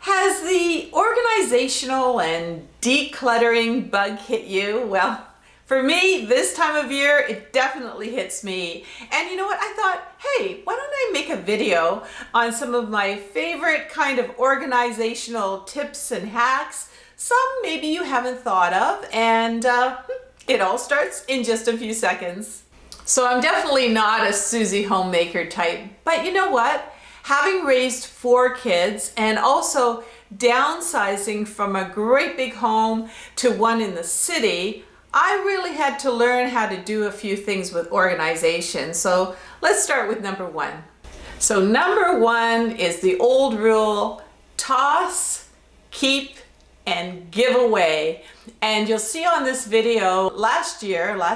Has the organizational and decluttering bug hit you? Well, for me, this time of year, it definitely hits me. And you know what? I thought, hey, why don't I make a video on some of my favorite kind of organizational tips and hacks, some maybe you haven't thought of, and it all starts in just a few seconds. So I'm definitely not a Susie homemaker type, but you know what? Having raised 4 kids and also downsizing from a great big home to one in the city, I really had to learn how to do a few things with organization. So let's start with number 1. So number 1 is the old rule: toss, keep, and give away. And you'll see on this video, last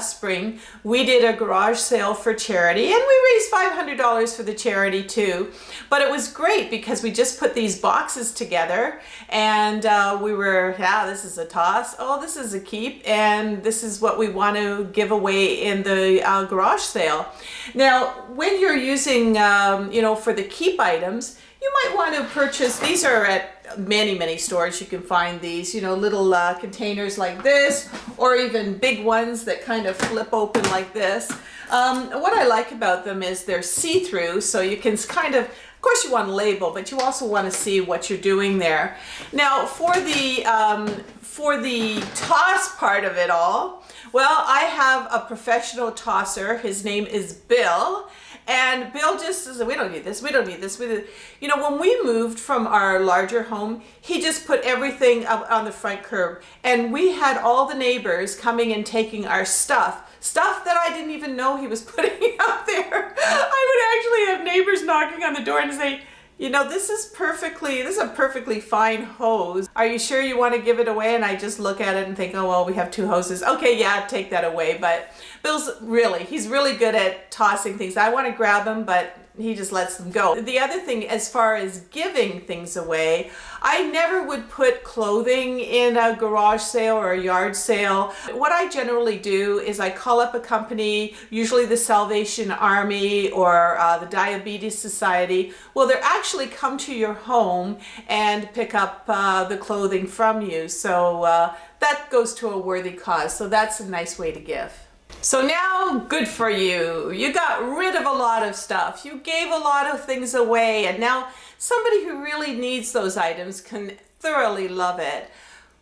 spring, we did a garage sale for charity, and we raised $500 for the charity too. But it was great because we just put these boxes together, and we were, this is a toss, oh, this is a keep, and this is what we want to give away in the garage sale. Now, when you're using, for the keep items, you might want to purchase, these are at many stores. You can find these, little containers like this, or even big ones that kind of flip open like this. What I like about them is they're see-through, so you can kind of course you want to label, but you also want to see what you're doing there. Now for the toss part of it all, well, I have a professional tosser. His name is Bill. And Bill just says, we don't need this, we don't need this. When we moved from our larger home, he just put everything up on the front curb. And we had all the neighbors coming and taking our stuff that I didn't even know he was putting out there. I would actually have neighbors knocking on the door and say, this is a perfectly fine hose. Are you sure you want to give it away? And I just look at it and think, oh, well, we have 2 hoses. Okay, yeah, take that away. But Bill's he's really good at tossing things. I want to grab him, but he just lets them go. The other thing, as far as giving things away, I never would put clothing in a garage sale or a yard sale. What I generally do is I call up a company, usually the Salvation Army or the Diabetes Society. Well, they'll actually come to your home and pick up the clothing from you. So that goes to a worthy cause. So that's a nice way to give. So now, good for you. You got rid of a lot of stuff. You gave a lot of things away, and now somebody who really needs those items can thoroughly love it.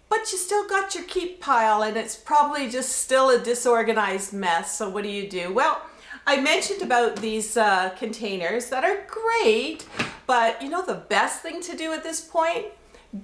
But you still got your keep pile, and it's probably just still a disorganized mess. So what do? Well, I mentioned about these containers that are great, but the best thing to do at this point?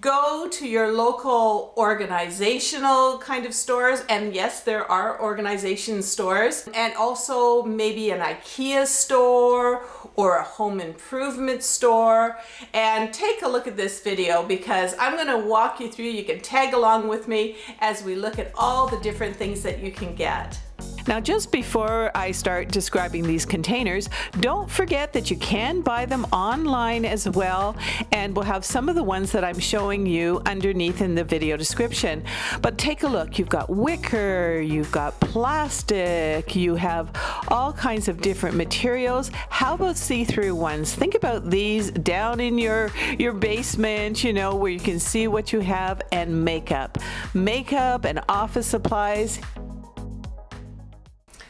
Go to your local organizational kind of stores, and yes, there are organization stores, and also maybe an IKEA store or a home improvement store, and take a look at this video because I'm going to walk you through. You can tag along with me as we look at all the different things that you can get. Now, just before I start describing these containers, don't forget that you can buy them online as well, and we'll have some of the ones that I'm showing you underneath in the video description. But take a look. You've got wicker, you've got plastic, you have all kinds of different materials. How about see-through ones? Think about these down in your basement, where you can see what you have, and makeup and office supplies.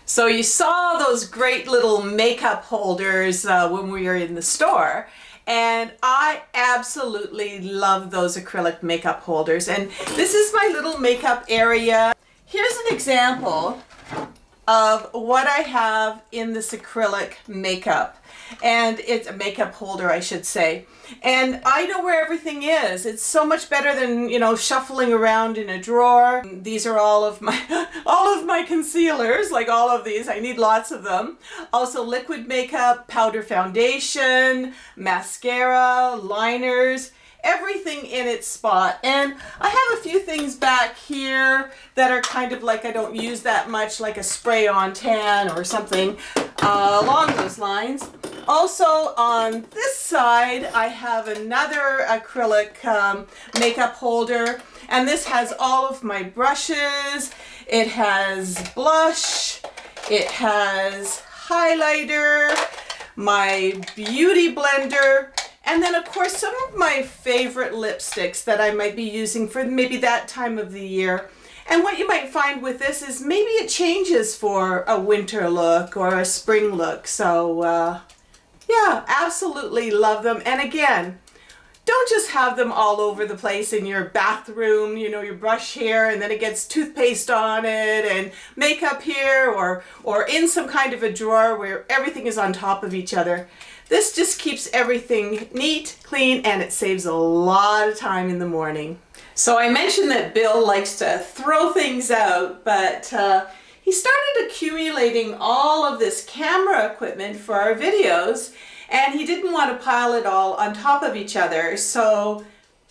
So you saw those great little makeup holders when we were in the store, and I absolutely love those acrylic makeup holders. And this is my little makeup area. Here's an example of what I have in this acrylic makeup. And it's a makeup holder, I should say. And I know where everything is. It's so much better than, shuffling around in a drawer. These are all of my concealers, like all of these. I need lots of them. Also liquid makeup, powder foundation, mascara, liners, everything in its spot. And I have a few things back here that are kind of like I don't use that much, like a spray-on tan or something along those lines. Also on this side, I have another acrylic makeup holder, and this has all of my brushes. It has blush, it has highlighter, my beauty blender, And then of course, some of my favorite lipsticks that I might be using for maybe that time of the year. And what you might find with this is maybe it changes for a winter look or a spring look. So yeah, absolutely love them. And again, don't just have them all over the place in your bathroom, you know, your brush here and then it gets toothpaste on it and makeup here, or in some kind of a drawer where everything is on top of each other. This just keeps everything neat, clean, and it saves a lot of time in the morning. So I mentioned that Bill likes to throw things out, but he started accumulating all of this camera equipment for our videos, and he didn't want to pile it all on top of each other. So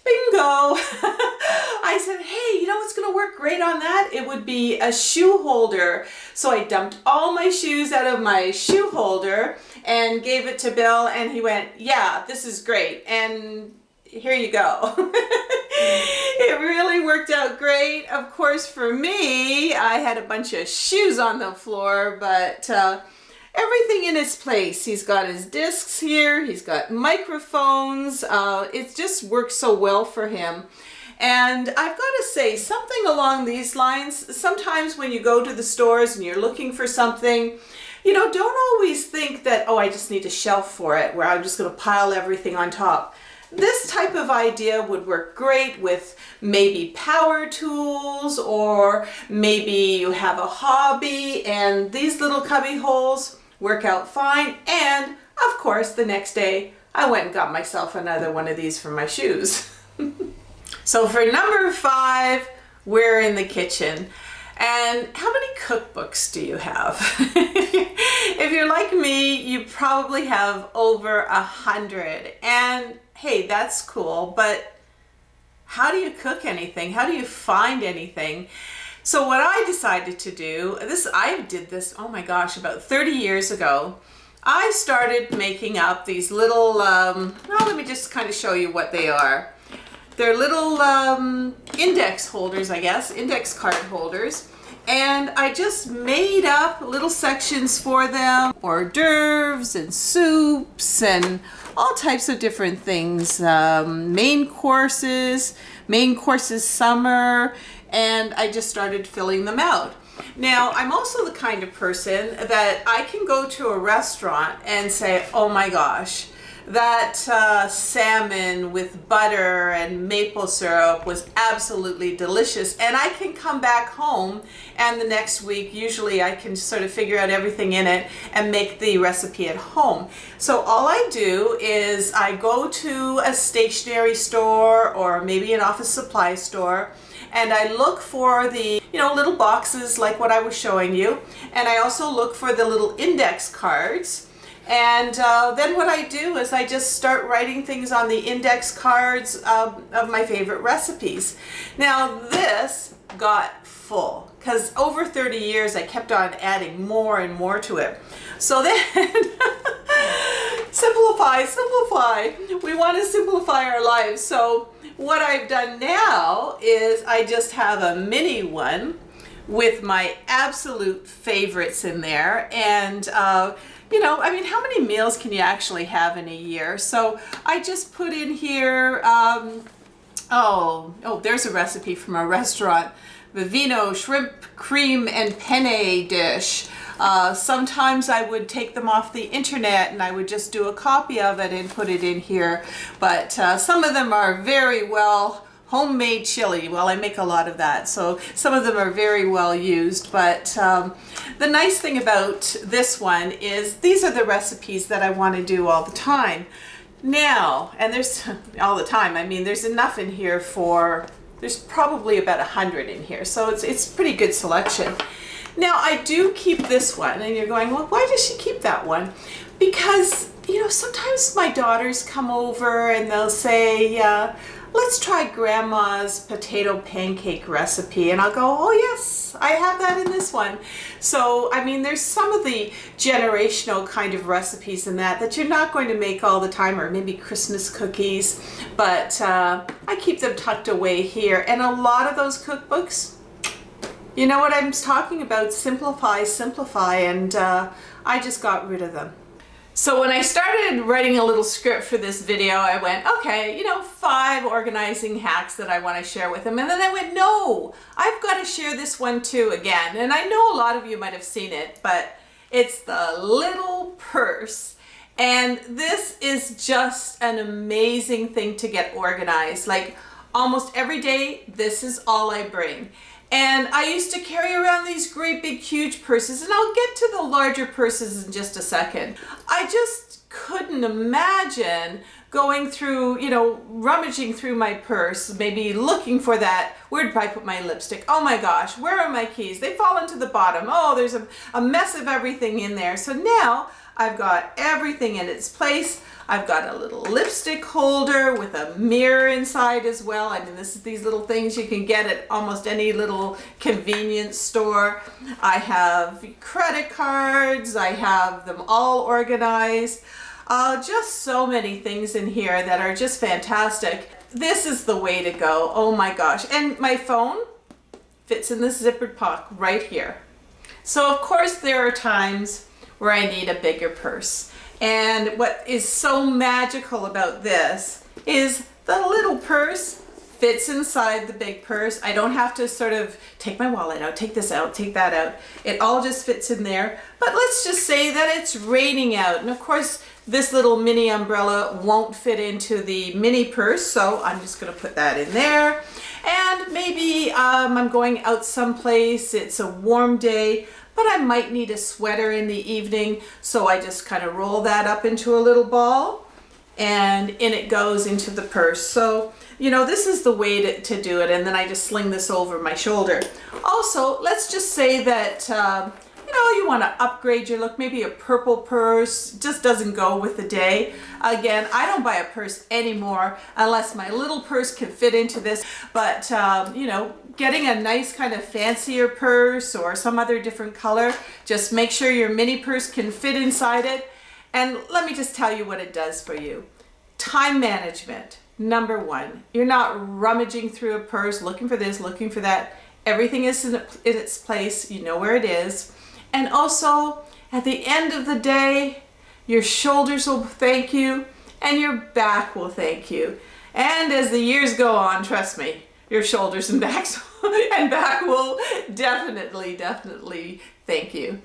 bingo! I said, hey, you know what's going to work great on that? It would be a shoe holder. So I dumped all my shoes out of my shoe holder and gave it to Bill, and he went, yeah, this is great. And here you go. It really worked out great. Of course, for me, I had a bunch of shoes on the floor, but everything in its place. He's got his discs here, he's got microphones. It just works so well for him. And I've got to say, something along these lines, sometimes when you go to the stores and you're looking for something, you know, don't always think that, oh, I just need a shelf for it, where I'm just going to pile everything on top. This type of idea would work great with maybe power tools, or maybe you have a hobby and these little cubby holes work out fine. And of course, the next day I went and got myself another one of these for my shoes. So for number 5, we're in the kitchen. And how many cookbooks do you have? If you're like me, you probably have over 100. And hey, that's cool, but how do you cook anything? How do you find anything? So what I decided to do, I did this, oh my gosh, about 30 years ago. I started making up these little, well, let me just kind of show you what they are. They're little index holders, I guess, index card holders. And I just made up little sections for them, hors d'oeuvres and soups and all types of different things. Main courses summer, and I just started filling them out. Now, I'm also the kind of person that I can go to a restaurant and say, oh my gosh, that salmon with butter and maple syrup was absolutely delicious. And I can come back home, and the next week, usually I can sort of figure out everything in it and make the recipe at home. So all I do is I go to a stationery store or maybe an office supply store, and I look for the, you know, little boxes like what I was showing you. And I also look for the little index cards. And then what I do is I just start writing things on the index cards of my favorite recipes. Now this got full because over 30 years I kept on adding more and more to it. So then simplify. We want to simplify our lives. So what I've done now is I just have a mini one with my absolute favorites in there. And you know, I mean, how many meals can you actually have in a year? So I just put in here, there's a recipe from a restaurant, Vivino shrimp cream and penne dish. Sometimes I would take them off the internet and I would just do a copy of it and put it in here. But some of them are very well homemade chili. Well, I make a lot of that, so some of them are very well used. But the nice thing about this one is these are the recipes that I want to do all the time. Now, and there's all the time, I mean, there's enough in here for, there's probably about 100 in here, so it's pretty good selection. Now, I do keep this one, and you're going, well, why does she keep that one? Because, you know, sometimes my daughters come over and they'll say, let's try Grandma's potato pancake recipe. And I'll go, oh yes, I have that in this one. So, I mean, there's some of the generational kind of recipes in that you're not going to make all the time, or maybe Christmas cookies, but I keep them tucked away here. And a lot of those cookbooks, you know what I'm talking about, simplify, and I just got rid of them. So when I started writing a little script for this video, I went, okay, 5 organizing hacks that I want to share with them. And then I went, no, I've got to share this one too again. And I know a lot of you might have seen it, but it's the little purse. And this is just an amazing thing to get organized. Like almost every day, this is all I bring. And I used to carry around these great big huge purses, and I'll get to the larger purses in just a second. I just couldn't imagine going through, rummaging through my purse, maybe looking for that, where did I put my lipstick? Oh my gosh, where are my keys? They fall into the bottom. Oh, there's a mess of everything in there. So now I've got everything in its place. I've got a little lipstick holder with a mirror inside as well. I mean, these little things you can get at almost any little convenience store. I have credit cards. I have them all organized. Just so many things in here that are just fantastic. This is the way to go. Oh my gosh. And my phone fits in this zippered pocket right here. So of course there are times where I need a bigger purse. And what is so magical about this is the little purse fits inside the big purse. I don't have to sort of take my wallet out, take this out, take that out. It all just fits in there. But let's just say that it's raining out. And of course, this little mini umbrella won't fit into the mini purse. So I'm just gonna put that in there. And maybe I'm going out someplace, it's a warm day, but I might need a sweater in the evening, so I just kind of roll that up into a little ball, and in it goes into the purse. So, this is the way to do it, and then I just sling this over my shoulder. Also, let's just say that, you want to upgrade your look. Maybe a purple purse just doesn't go with the day. Again, I don't buy a purse anymore unless my little purse can fit into this, but, getting a nice kind of fancier purse or some other different color, just make sure your mini purse can fit inside it. And let me just tell you what it does for you. Time management, number 1. You're not rummaging through a purse, looking for this, looking for that. Everything is in its place. You know where it is. And also, at the end of the day, your shoulders will thank you and your back will thank you. And as the years go on, trust me, your shoulders and back will definitely thank you.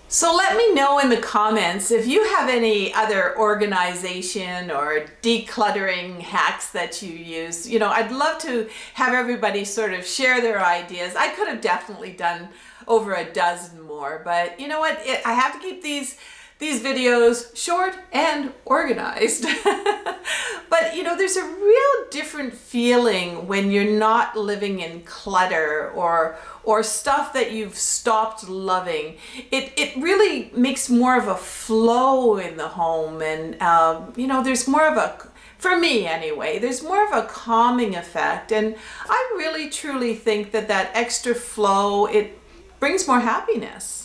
So let me know in the comments if you have any other organization or decluttering hacks that you use. I'd love to have everybody sort of share their ideas. I could have definitely done over a dozen more, but you know what? I have to keep these videos short and organized. But there's a real different feeling when you're not living in clutter or stuff that you've stopped loving. It really makes more of a flow in the home, and there's more of a, for me anyway, there's more of a calming effect. And I really truly think that extra flow, it brings more happiness.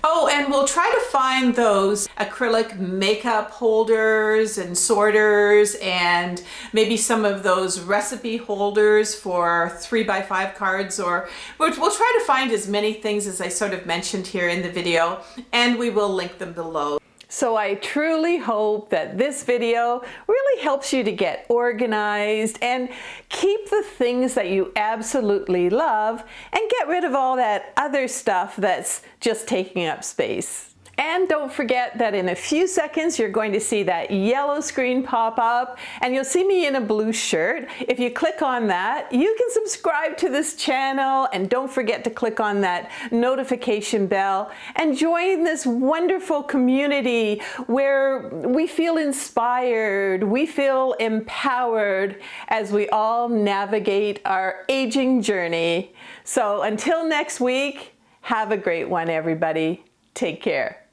Oh, and we'll try to find those acrylic makeup holders and sorters, and maybe some of those recipe holders for 3x5 cards, or we'll try to find as many things as I sort of mentioned here in the video, and we will link them below. So I truly hope that this video really helps you to get organized and keep the things that you absolutely love and get rid of all that other stuff that's just taking up space. And don't forget that in a few seconds, you're going to see that yellow screen pop up, and you'll see me in a blue shirt. If you click on that, you can subscribe to this channel, and don't forget to click on that notification bell and join this wonderful community where we feel inspired, we feel empowered as we all navigate our aging journey. So until next week, have a great one, everybody. Take care.